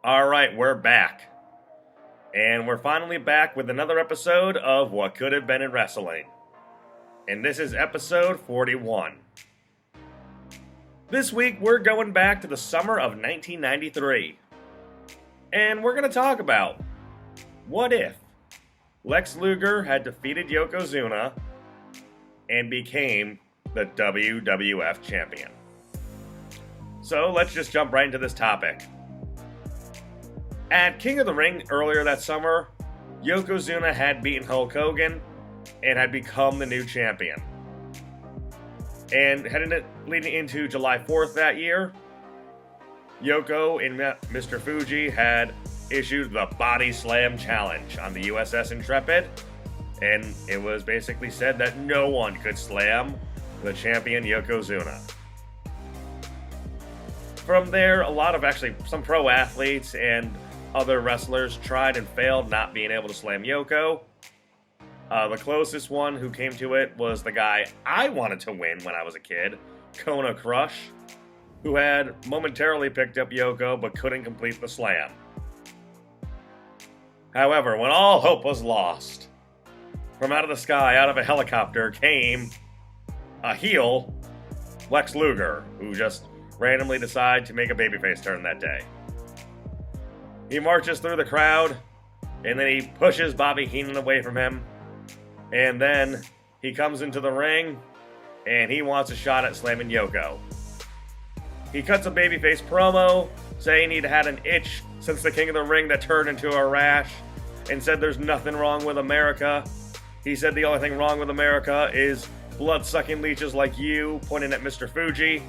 Alright, we're back. And we're finally back with another episode of What Could Have Been in Wrestling. And this is episode 41. This week we're going back to the summer of 1993. And we're going to talk about what if Lex Luger had defeated Yokozuna and became the WWF champion. So let's just jump right into this topic. At King of the Ring earlier that summer, Yokozuna had beaten Hulk Hogan and had become the new champion. And leading into July 4th that year, Yoko and Mr. Fuji had issued the Body Slam Challenge on the USS Intrepid, and it was basically said that no one could slam the champion Yokozuna. From there, some pro athletes and other wrestlers tried and failed not being able to slam Yoko. The closest one who came to it was the guy I wanted to win when I was a kid, Kona Crush, who had momentarily picked up Yoko but couldn't complete the slam. However, when all hope was lost, from out of the sky, out of a helicopter, came a heel, Lex Luger, who just randomly decided to make a babyface turn that day. He marches through the crowd, and then he pushes Bobby Heenan away from him, and then he comes into the ring, and he wants a shot at slamming Yoko. He cuts a babyface promo, saying he'd had an itch since the King of the Ring that turned into a rash, and said there's nothing wrong with America. He said the only thing wrong with America is blood-sucking leeches like you, pointing at Mr. Fuji,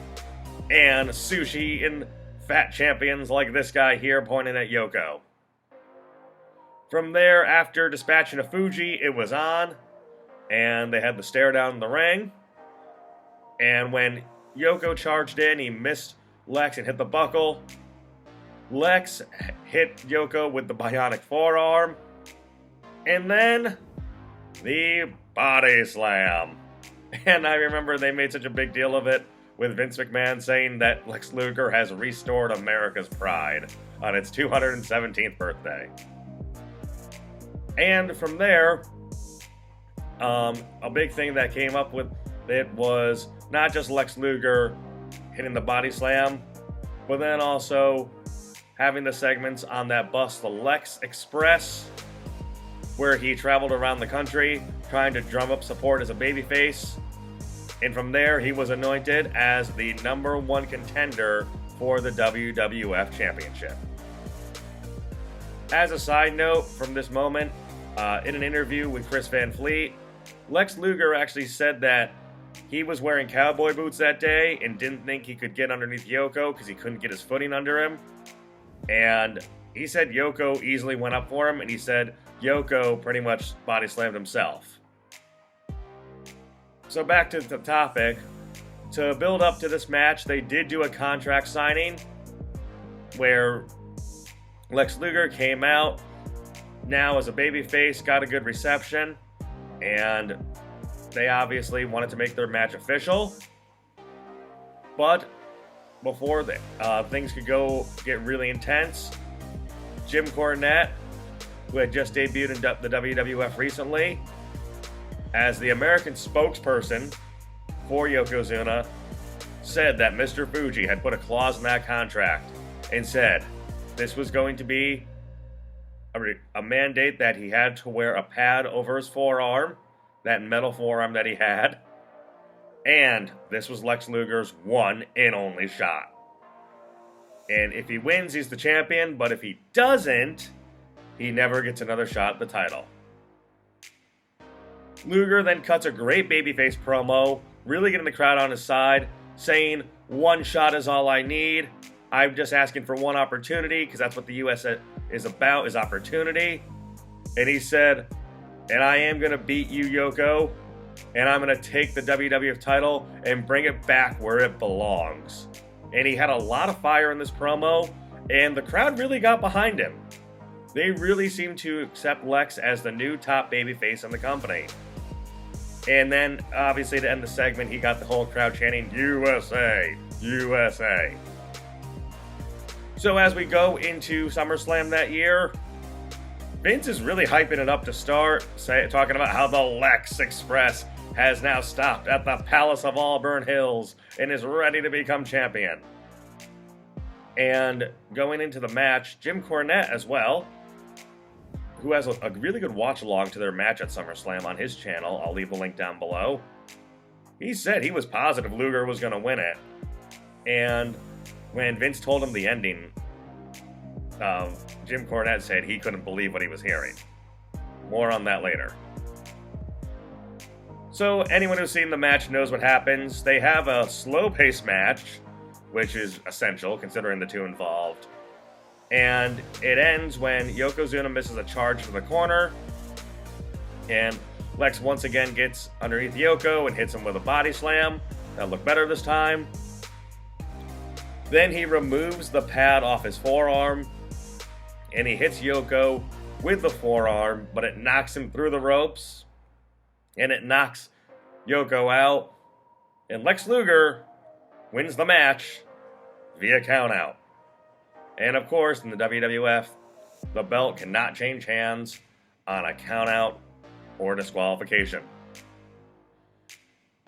and sushi and fat champions like this guy here, pointing at Yoko. From there, after dispatching a Fuji, it was on, and they had the stare down in the ring. And when Yoko charged in, he missed Lex and hit the buckle. Lex hit Yoko with the bionic forearm. And then, the body slam. And I remember they made such a big deal of it, with Vince McMahon saying that Lex Luger has restored America's pride on its 217th birthday. And from there, a big thing that came up with it was not just Lex Luger hitting the body slam, but then also having the segments on that bus, the Lex Express, where he traveled around the country trying to drum up support as a babyface. And from there, he was anointed as the number one contender for the WWF Championship. As a side note from this moment, in an interview with Chris Van Fleet, Lex Luger actually said that he was wearing cowboy boots that day and didn't think he could get underneath Yoko because he couldn't get his footing under him. And he said Yoko easily went up for him, and he said Yoko pretty much body slammed himself. So back to the topic. To build up to this match, they did do a contract signing where Lex Luger came out now as a babyface, got a good reception, and they obviously wanted to make their match official. But before things could get really intense, Jim Cornette, who had just debuted in the WWF recently, as the American spokesperson for Yokozuna, said that Mr. Fuji had put a clause in that contract and said this was going to be a mandate that he had to wear a pad over his forearm, that metal forearm that he had, and this was Lex Luger's one and only shot. And if he wins, he's the champion, but if he doesn't, he never gets another shot at the title. Luger then cuts a great babyface promo, really getting the crowd on his side, saying, "One shot is all I need. I'm just asking for one opportunity," because that's what the US is about, is opportunity. And he said, "And I am going to beat you, Yoko, and I'm going to take the WWF title and bring it back where it belongs." And he had a lot of fire in this promo, and the crowd really got behind him. They really seemed to accept Lex as the new top babyface in the company. And then, obviously, to end the segment, he got the whole crowd chanting, "USA, USA." So as we go into SummerSlam that year, Vince is really hyping it up to start, talking about how the Lex Express has now stopped at the Palace of Auburn Hills and is ready to become champion. And going into the match, Jim Cornette as well, who has a really good watch-along to their match at SummerSlam on his channel. I'll leave the link down below. He said he was positive Luger was going to win it. And when Vince told him the ending, Jim Cornette said he couldn't believe what he was hearing. More on that later. So anyone who's seen the match knows what happens. They have a slow-paced match, which is essential considering the two involved. And it ends when Yokozuna misses a charge to the corner, and Lex once again gets underneath Yoko and hits him with a body slam. That'll look better this time. Then he removes the pad off his forearm, and he hits Yoko with the forearm, but it knocks him through the ropes, and it knocks Yoko out, and Lex Luger wins the match via countout. And of course, in the WWF, the belt cannot change hands on a countout or disqualification.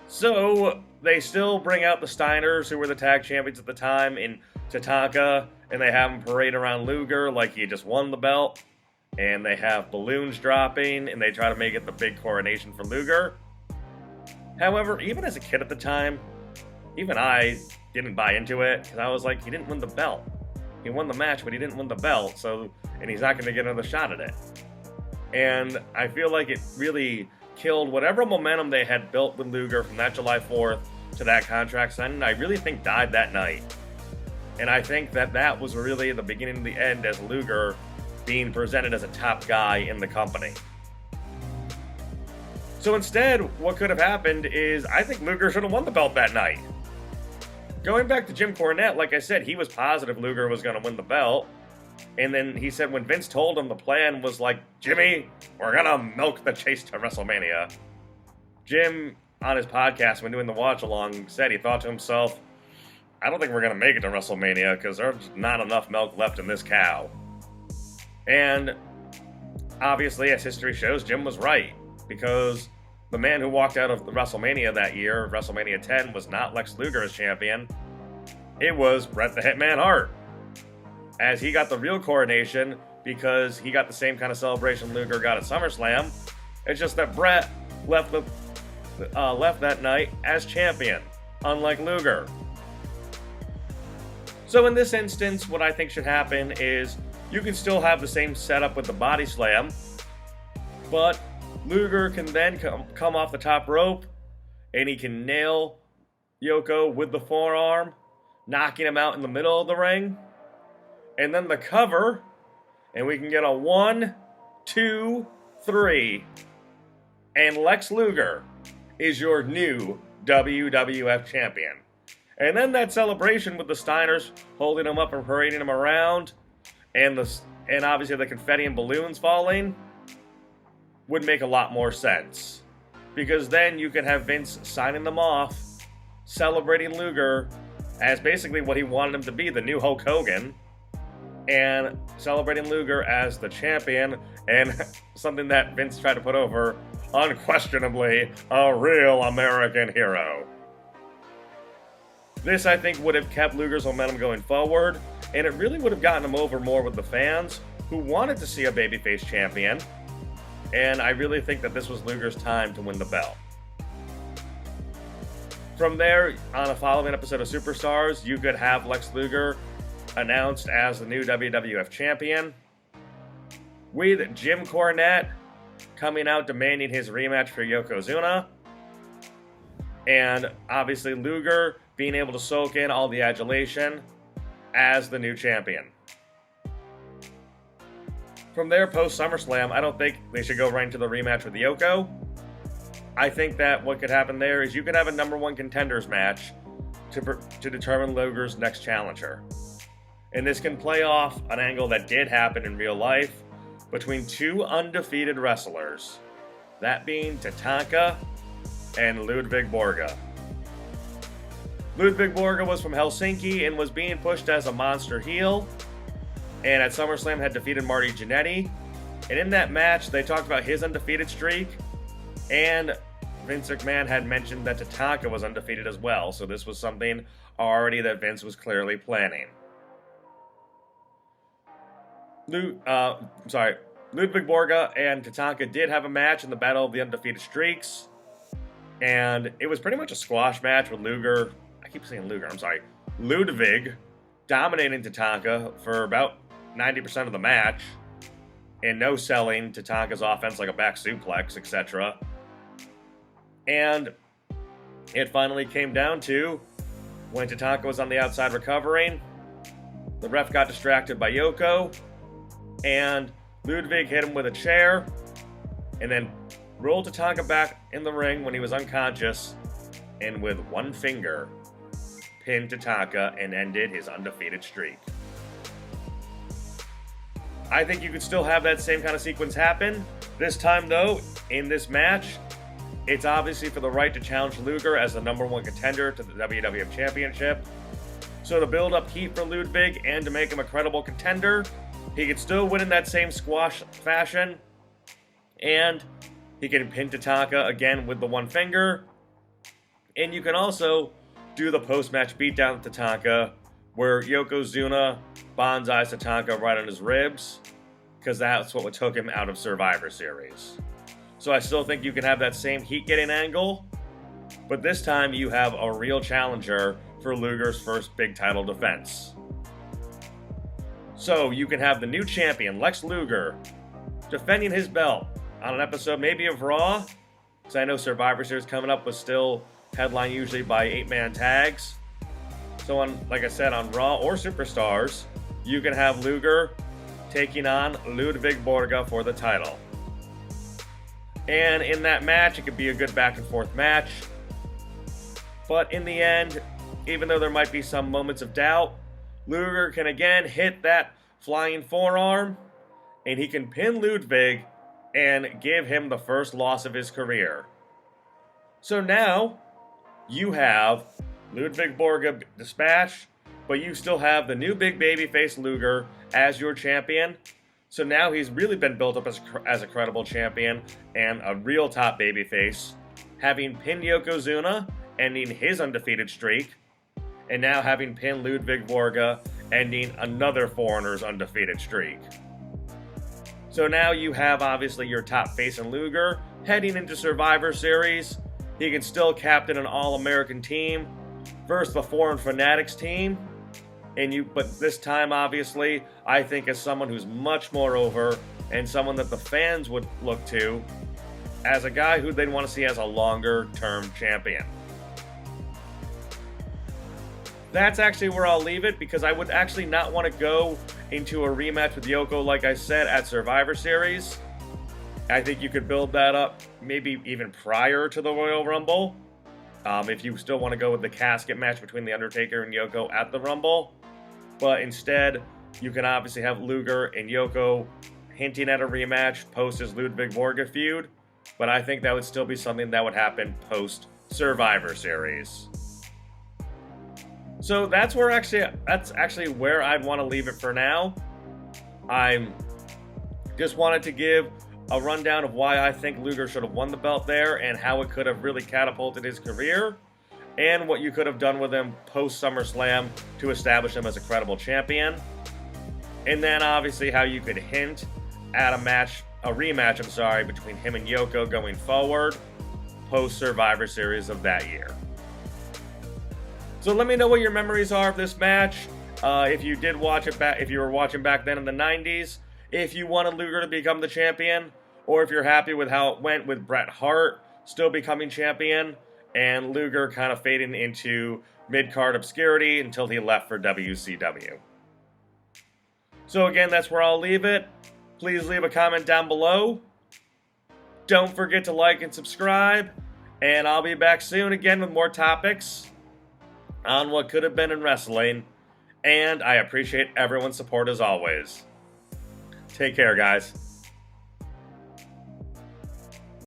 So they still bring out the Steiners, who were the tag champions at the time, in Tatanka, and they have him parade around Luger like he just won the belt. And they have balloons dropping, and they try to make it the big coronation for Luger. However, even as a kid at the time, even I didn't buy into it, because I was like, he didn't win the belt. He won the match, but he didn't win the belt, and he's not going to get another shot at it. And I feel like it really killed whatever momentum they had built with Luger from that July 4th to that contract signing. I really think died that night. And I think that was really the beginning of the end as Luger being presented as a top guy in the company. So instead, what could have happened is I think Luger should have won the belt that night. Going back to Jim Cornette, like I said, he was positive Luger was going to win the belt. And then he said when Vince told him the plan was like, Jimmy, we're going to milk the chase to WrestleMania. Jim, on his podcast when doing the watch-along, said he thought to himself, I don't think we're going to make it to WrestleMania because there's not enough milk left in this cow. And obviously, as history shows, Jim was right, because the man who walked out of the WrestleMania that year, WrestleMania 10, was not Lex Luger as champion. It was Bret the Hitman Hart, as he got the real coronation because he got the same kind of celebration Luger got at SummerSlam. It's just that Bret left that night as champion, unlike Luger. So in this instance, what I think should happen is you can still have the same setup with the body slam, but Luger can then come off the top rope, and he can nail Yoko with the forearm, knocking him out in the middle of the ring. And then the cover, and we can get a 1, 2, 3. And Lex Luger is your new WWF champion. And then that celebration with the Steiners holding him up and parading him around, and obviously the confetti and balloons falling, would make a lot more sense. Because then you could have Vince signing them off, celebrating Luger as basically what he wanted him to be, the new Hulk Hogan, and celebrating Luger as the champion, and something that Vince tried to put over, unquestionably a real American hero. This, I think, would have kept Luger's momentum going forward, and it really would have gotten him over more with the fans who wanted to see a babyface champion, and I really think that this was Luger's time to win the belt. From there, on a following episode of Superstars, you could have Lex Luger announced as the new WWF champion, with Jim Cornette coming out demanding his rematch for Yokozuna, and obviously Luger being able to soak in all the adulation as the new champion. From there, post SummerSlam, I don't think they should go right into the rematch with Yoko. I think that what could happen there is you could have a number one contenders match to determine Luger's next challenger. And this can play off an angle that did happen in real life between two undefeated wrestlers, that being Tatanka and Ludwig Borga. Ludwig Borga was from Helsinki and was being pushed as a monster heel, and at SummerSlam had defeated Marty Jannetty. And in that match, they talked about his undefeated streak, and Vince McMahon had mentioned that Tatanka was undefeated as well, so this was something already that Vince was clearly planning. Ludwig Borga and Tatanka did have a match in the Battle of the Undefeated Streaks, and it was pretty much a squash match with Ludwig dominating Tatanka for about 90% of the match, and no selling Tatanka's offense like a back suplex, etc. And it finally came down to when Tatanka was on the outside recovering, the ref got distracted by Yoko, and Ludwig hit him with a chair, and then rolled Tatanka back in the ring when he was unconscious, and with one finger, pinned Tatanka and ended his undefeated streak. I think you could still have that same kind of sequence happen. This time, though, in this match, it's obviously for the right to challenge Luger as the #1 contender to the WWF Championship. So to build up heat for Ludwig and to make him a credible contender, he could still win in that same squash fashion, and he can pin Tatanka again with the one finger. And you can also do the post-match beatdown of Tatanka, where Yokozuna bonsais Tatanka right on his ribs, because that's what took him out of Survivor Series. So I still think you can have that same heat-getting angle, but this time you have a real challenger for Luger's first big title defense. So you can have the new champion, Lex Luger, defending his belt on an episode maybe of Raw, because I know Survivor Series coming up was still headlined usually by 8-man tags. So like I said, on Raw or Superstars, you can have Luger taking on Ludwig Borga for the title. And in that match, it could be a good back and forth match. But in the end, even though there might be some moments of doubt, Luger can again hit that flying forearm, and he can pin Ludwig and give him the first loss of his career. So now, you have Ludwig Borga dispatched, but you still have the new big babyface Luger as your champion. So now he's really been built up as a credible champion and a real top babyface, having pinned Yokozuna, ending his undefeated streak, and now having pinned Ludwig Borga, ending another foreigner's undefeated streak. So now you have obviously your top face in Luger heading into Survivor Series. He can still captain an all-American team versus the Foreign Fanatics team. But this time, obviously, I think as someone who's much more over and someone that the fans would look to as a guy who they'd want to see as a longer-term champion. That's actually where I'll leave it, because I would actually not want to go into a rematch with Yoko, like I said, at Survivor Series. I think you could build that up maybe even prior to the Royal Rumble, if you still want to go with the casket match between The Undertaker and Yoko at the Rumble. But instead, you can obviously have Luger and Yoko hinting at a rematch post his Ludwig Borga feud, but I think that would still be something that would happen post Survivor Series. So that's actually where I'd want to leave it for now. I just wanted to give a rundown of why I think Luger should have won the belt there and how it could have really catapulted his career, and what you could have done with him post SummerSlam to establish him as a credible champion. And then obviously how you could hint at a rematch between him and Yoko going forward post Survivor Series of that year. So let me know what your memories are of this match. If you did watch it back, if you were watching back then in the 90s, if you wanted Luger to become the champion, or if you're happy with how it went with Bret Hart still becoming champion and Luger kind of fading into mid-card obscurity until he left for WCW. So again, that's where I'll leave it. Please leave a comment down below. Don't forget to like and subscribe, and I'll be back soon again with more topics on what could have been in wrestling, and I appreciate everyone's support as always. Take care, guys.